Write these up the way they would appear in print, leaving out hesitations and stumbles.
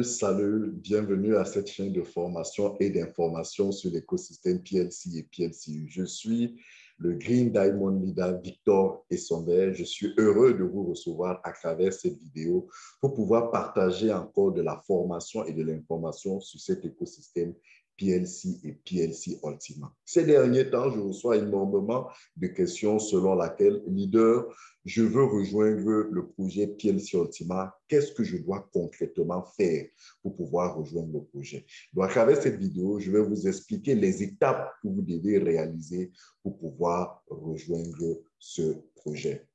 Salut, bienvenue à cette chaîne de formation et d'information sur l'écosystème PLC et PLCU. Je suis le Green Diamond Leader Victor Essonvert. Je suis heureux de vous recevoir à travers cette vidéo pour pouvoir partager encore de la formation et de l'information sur cet écosystème PLC et PLC Ultima. Ces derniers temps, je reçois énormément de questions selon laquelle, leader, je veux rejoindre le projet PLC Ultima. Qu'est-ce que je dois concrètement faire pour pouvoir rejoindre le projet? Donc, à travers cette vidéo, je vais vous expliquer les étapes que vous devez réaliser pour pouvoir rejoindre ce projet.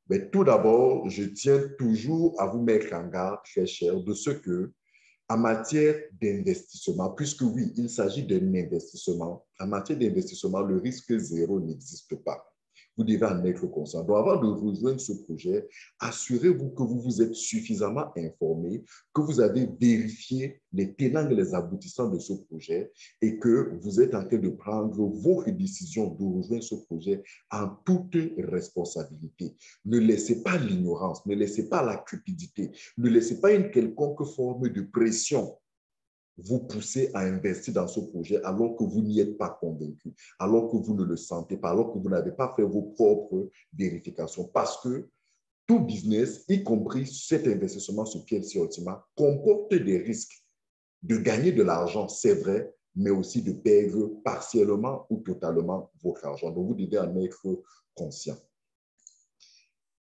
Mais tout d'abord, je tiens toujours à vous mettre en garde, très cher, de ce que, en matière d'investissement, puisque oui, il s'agit d'un investissement, en matière d'investissement, le risque zéro n'existe pas. Vous devez en être conscient. Donc, avant de rejoindre ce projet, assurez-vous que vous vous êtes suffisamment informé, que vous avez vérifié les tenants et les aboutissants de ce projet et que vous êtes en train de prendre vos décisions de rejoindre ce projet en toute responsabilité. Ne laissez pas l'ignorance, ne laissez pas la cupidité, ne laissez pas une quelconque forme de pression vous pousser à investir dans ce projet alors que vous n'y êtes pas convaincu, alors que vous ne le sentez pas, alors que vous n'avez pas fait vos propres vérifications. Parce que tout business, y compris cet investissement sur PLC Ultima, comporte des risques de gagner de l'argent, c'est vrai, mais aussi de perdre partiellement ou totalement votre argent. Donc, vous devez en être conscient.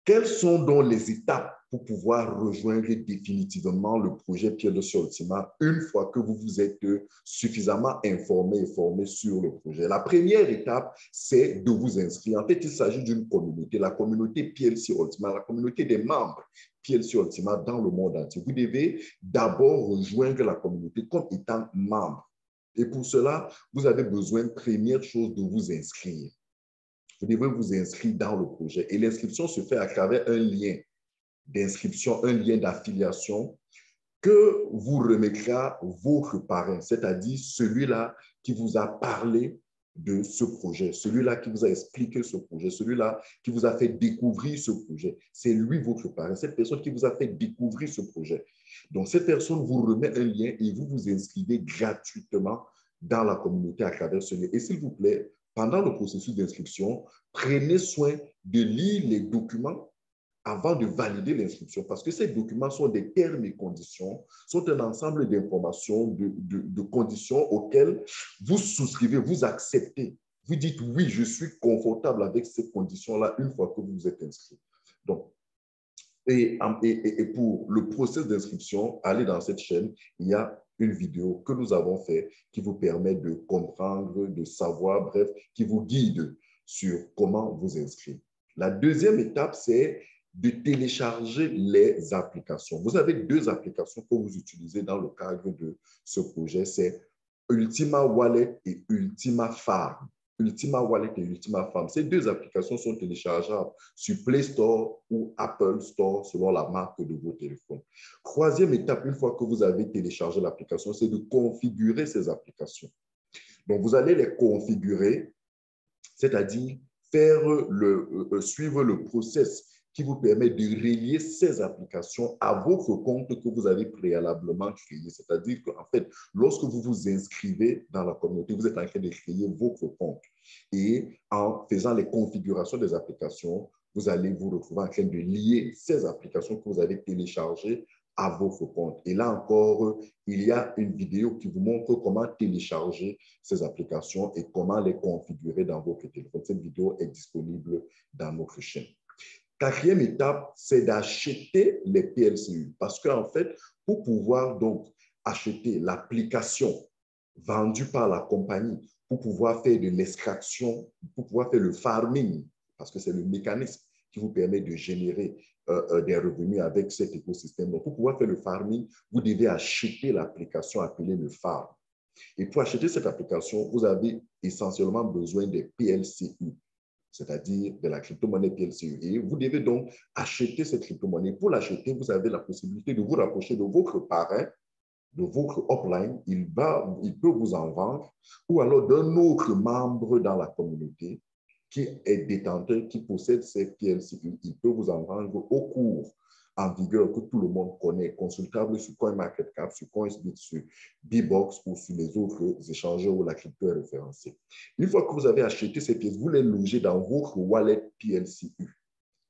Quelles sont donc les étapes pour pouvoir rejoindre définitivement le projet PLC Ultima une fois que vous vous êtes suffisamment informé et formé sur le projet? La première étape, c'est de vous inscrire. En fait, il s'agit d'une communauté, la communauté PLC Ultima, la communauté des membres PLC Ultima dans le monde entier. Vous devez d'abord rejoindre la communauté comme étant membre. Et pour cela, vous avez besoin, première chose, de vous inscrire. Vous devez vous inscrire dans le projet. Et l'inscription se fait à travers un lien d'inscription, un lien d'affiliation que vous remettra votre parrain, c'est-à-dire celui-là qui vous a parlé de ce projet, celui-là qui vous a expliqué ce projet, celui-là qui vous a fait découvrir ce projet. C'est lui votre parrain, cette personne qui vous a fait découvrir ce projet. Donc, cette personne vous remet un lien et vous vous inscrivez gratuitement dans la communauté à travers ce lien. Et s'il vous plaît, pendant le processus d'inscription, prenez soin de lire les documents avant de valider l'inscription, parce que ces documents sont des termes et conditions, sont un ensemble d'informations, de conditions auxquelles vous souscrivez, vous acceptez. Vous dites oui, je suis confortable avec ces conditions-là une fois que vous vous êtes inscrit. Donc, et pour le processus d'inscription, allez dans cette chaîne, il y a une vidéo que nous avons faite qui vous permet de comprendre, de savoir, bref, qui vous guide sur comment vous inscrire. La deuxième étape, c'est de télécharger les applications. Vous avez deux applications que vous utilisez dans le cadre de ce projet, c'est Ultima Wallet et Ultima Farm. Ultima Wallet et Ultima Farm. Ces deux applications sont téléchargeables sur Play Store ou Apple Store selon la marque de vos téléphones. Troisième étape, une fois que vous avez téléchargé l'application, c'est de configurer ces applications. Donc, vous allez les configurer, c'est-à-dire suivre le process qui vous permet de relier ces applications à votre compte que vous avez préalablement créé. C'est-à-dire qu'en fait, lorsque vous vous inscrivez dans la communauté, vous êtes en train de créer votre compte. Et en faisant les configurations des applications, vous allez vous retrouver en train de lier ces applications que vous avez téléchargées à votre compte. Et là encore, il y a une vidéo qui vous montre comment télécharger ces applications et comment les configurer dans votre téléphone. Cette vidéo est disponible dans notre chaîne. Quatrième étape, c'est d'acheter les PLCU. Parce qu'en fait, pour pouvoir donc acheter l'application vendue par la compagnie, pour pouvoir faire de l'extraction, pour pouvoir faire le farming, parce que c'est le mécanisme qui vous permet de générer des revenus avec cet écosystème. Donc, pour pouvoir faire le farming, vous devez acheter l'application appelée le farm. Et pour acheter cette application, vous avez essentiellement besoin des PLCU, c'est-à-dire de la crypto-monnaie PLCU. Et vous devez donc acheter cette crypto-monnaie. Pour l'acheter, vous avez la possibilité de vous rapprocher de votre parrain, de votre upline. Il peut vous en vendre, ou alors d'un autre membre dans la communauté qui est détenteur, qui possède ces PLCU. Il peut vous en vendre au cours en vigueur que tout le monde connaît, consultable sur CoinMarketCap, sur CoinSbit, sur Bbox ou sur les autres échangeurs où la crypto est référencée. Une fois que vous avez acheté ces pièces, vous les logez dans votre wallet PLCU.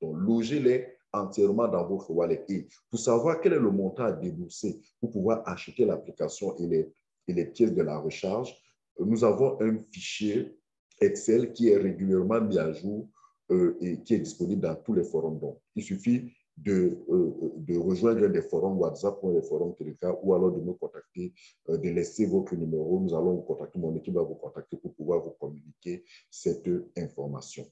Donc, logez-les entièrement dans votre wallet. Et pour savoir quel est le montant à débourser pour pouvoir acheter l'application et les pièces de la recharge, nous avons un fichier Excel qui est régulièrement mis à jour et qui est disponible dans tous les forums. Donc, il suffit de rejoindre des forums WhatsApp ou des forums Telegram ou alors de nous contacter, de laisser votre numéro. Nous allons vous contacter, mon équipe va vous contacter pour pouvoir vous communiquer cette information.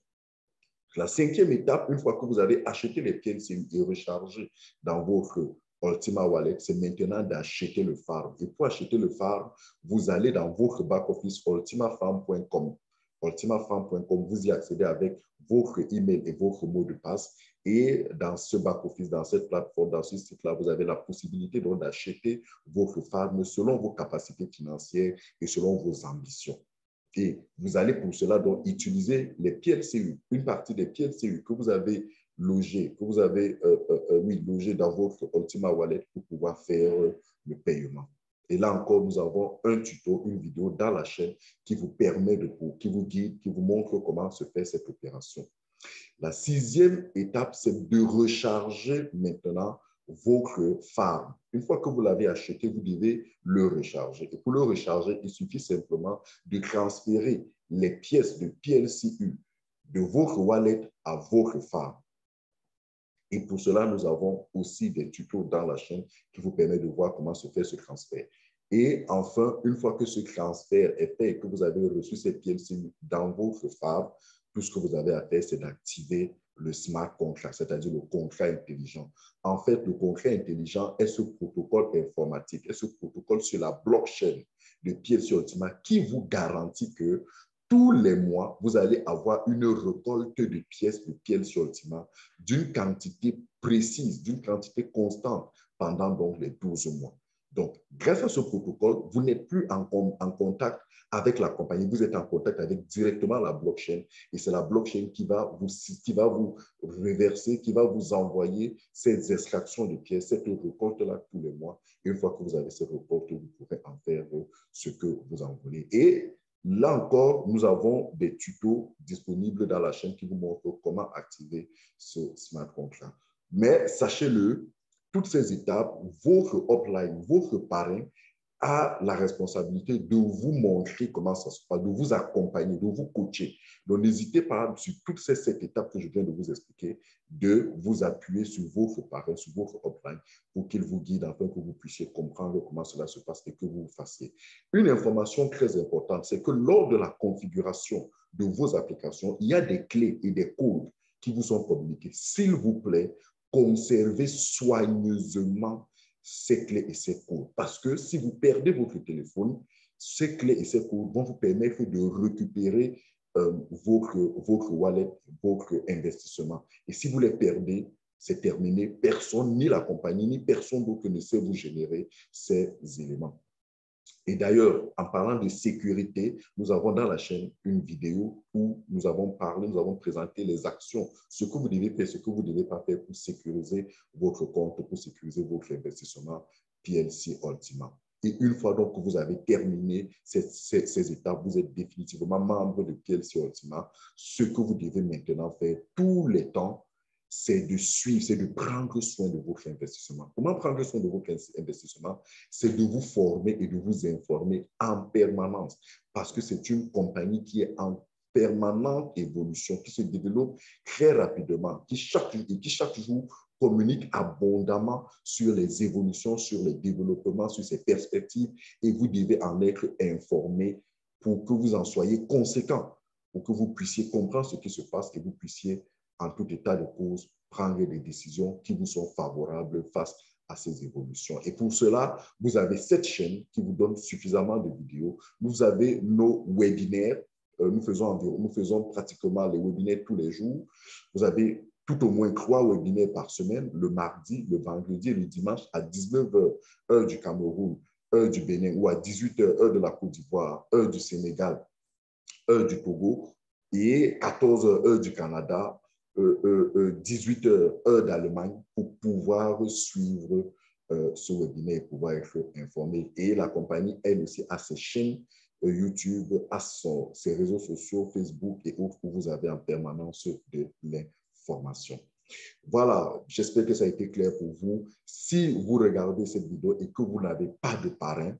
La cinquième étape, une fois que vous avez acheté les pièces et rechargé dans votre Ultima Wallet, c'est maintenant d'acheter le farm. Et pour acheter le farm, vous allez dans votre back-office ultimafarm.com. Ultimafarm.com, vous y accédez avec votre email et votre mot de passe. Et dans ce back-office, dans cette plateforme, dans ce site-là, vous avez la possibilité d'acheter votre farm selon vos capacités financières et selon vos ambitions. Et vous allez pour cela donc utiliser les PLCU, une partie des PLCU que vous avez logé, logé dans votre Ultima Wallet pour pouvoir faire le paiement. Et là encore, nous avons un tuto, une vidéo dans la chaîne qui vous permet qui vous guide, qui vous montre comment se fait cette opération. La sixième étape, c'est de recharger maintenant votre farm. Une fois que vous l'avez acheté, vous devez le recharger. Et pour le recharger, il suffit simplement de transférer les pièces de PLCU de votre wallet à votre farm. Et pour cela, nous avons aussi des tutos dans la chaîne qui vous permettent de voir comment se fait ce transfert. Et enfin, une fois que ce transfert est fait et que vous avez reçu ces PLCU dans votre farm, tout ce que vous avez à faire, c'est d'activer le smart contract, c'est-à-dire le contrat intelligent. En fait, le contrat intelligent est ce protocole informatique, est ce protocole sur la blockchain de PLC Ultima qui vous garantit que tous les mois, vous allez avoir une récolte de pièces de PLC Ultima d'une quantité précise, d'une quantité constante pendant donc les 12 mois. Donc, grâce à ce protocole, vous n'êtes plus en contact avec la compagnie, vous êtes en contact avec directement la blockchain et c'est la blockchain qui va vous reverser, qui va vous envoyer ces extractions de pièces, cette récolte-là tous les mois. Et une fois que vous avez cette récolte, vous pourrez en faire ce que vous en voulez. Et là encore, nous avons des tutos disponibles dans la chaîne qui vous montrent comment activer ce smart contract. Mais sachez-le, toutes ces étapes, votre upline, votre parrain a la responsabilité de vous montrer comment ça se passe, de vous accompagner, de vous coacher. Donc, n'hésitez pas, sur toutes ces 7 étapes que je viens de vous expliquer, de vous appuyer sur votre parrain, sur votre upline, pour qu'il vous guide afin que vous puissiez comprendre comment cela se passe et que vous fassiez. Une information très importante, c'est que lors de la configuration de vos applications, il y a des clés et des codes qui vous sont communiqués. S'il vous plaît, conservez soigneusement ces clés et ces codes. Parce que si vous perdez votre téléphone, ces clés et ces codes vont vous permettre de récupérer votre wallet, votre investissement. Et si vous les perdez, c'est terminé. Personne, ni la compagnie, ni personne d'autre ne sait vous générer ces éléments. Et d'ailleurs, en parlant de sécurité, nous avons dans la chaîne une vidéo où nous avons parlé, nous avons présenté les actions, ce que vous devez faire, ce que vous ne devez pas faire pour sécuriser votre compte, pour sécuriser votre investissement PLC Ultima. Et une fois donc que vous avez terminé ces étapes, vous êtes définitivement membre de PLC Ultima. Ce que vous devez maintenant faire tous les temps, c'est de suivre, c'est de prendre soin de votre investissement. Comment prendre soin de votre investissement? C'est de vous former et de vous informer en permanence parce que c'est une compagnie qui est en permanente évolution, qui se développe très rapidement, qui chaque jour communique abondamment sur les évolutions, sur les développements, sur ses perspectives et vous devez en être informé pour que vous en soyez conséquent, pour que vous puissiez comprendre ce qui se passe et vous puissiez en tout état de cause, prendre des décisions qui vous sont favorables face à ces évolutions. Et pour cela, vous avez cette chaîne qui vous donne suffisamment de vidéos. Vous avez nos webinaires. Nous faisons pratiquement les webinaires tous les jours. Vous avez tout au moins 3 webinaires par semaine, le mardi, le vendredi et le dimanche à 19h, heure du Cameroun, heure du Bénin, ou à 18h, heure de la Côte d'Ivoire, heure du Sénégal, heure du Togo, et 14h, heure du Canada, 18 heures, heure d'Allemagne, pour pouvoir suivre ce webinaire et pouvoir être informé. Et la compagnie, elle aussi, a ses chaînes YouTube, a ses réseaux sociaux, Facebook et autres, où vous avez en permanence de l'information. Voilà, j'espère que ça a été clair pour vous. Si vous regardez cette vidéo et que vous n'avez pas de parrain,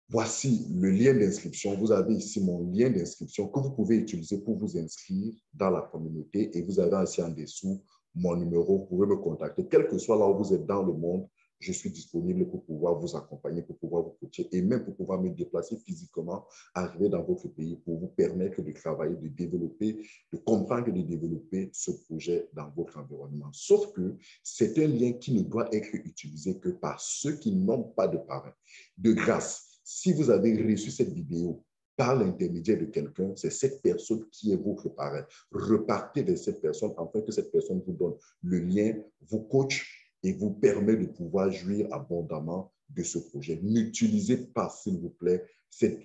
voici le lien d'inscription. Vous avez ici mon lien d'inscription que vous pouvez utiliser pour vous inscrire dans la communauté. Et vous avez aussi en dessous mon numéro. Vous pouvez me contacter. Quel que soit là où vous êtes dans le monde, je suis disponible pour pouvoir vous accompagner, pour pouvoir vous coacher et même pour pouvoir me déplacer physiquement, arriver dans votre pays pour vous permettre de travailler, de développer, de comprendre et de développer ce projet dans votre environnement. Sauf que c'est un lien qui ne doit être utilisé que par ceux qui n'ont pas de parrain. De grâce, si vous avez reçu cette vidéo par l'intermédiaire de quelqu'un, c'est cette personne qui est votre parrain. Repartez vers cette personne afin que cette personne vous donne le lien, vous coach et vous permet de pouvoir jouir abondamment de ce projet. N'utilisez pas, s'il vous plaît,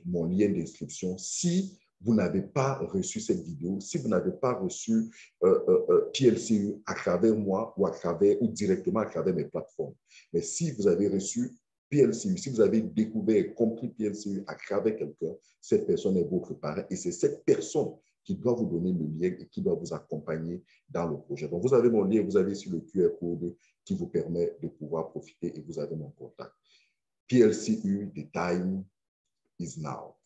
mon lien d'inscription si vous n'avez pas reçu cette vidéo, si vous n'avez pas reçu PLCU à travers moi ou directement à travers mes plateformes. Mais si vous avez reçu PLCU, si vous avez découvert et compris PLCU à travers quelqu'un, cette personne est votre parrain et c'est cette personne qui doit vous donner le lien et qui doit vous accompagner dans le projet. Donc, vous avez mon lien, vous avez sur le QR code qui vous permet de pouvoir profiter et vous avez mon contact. PLCU, the time is now.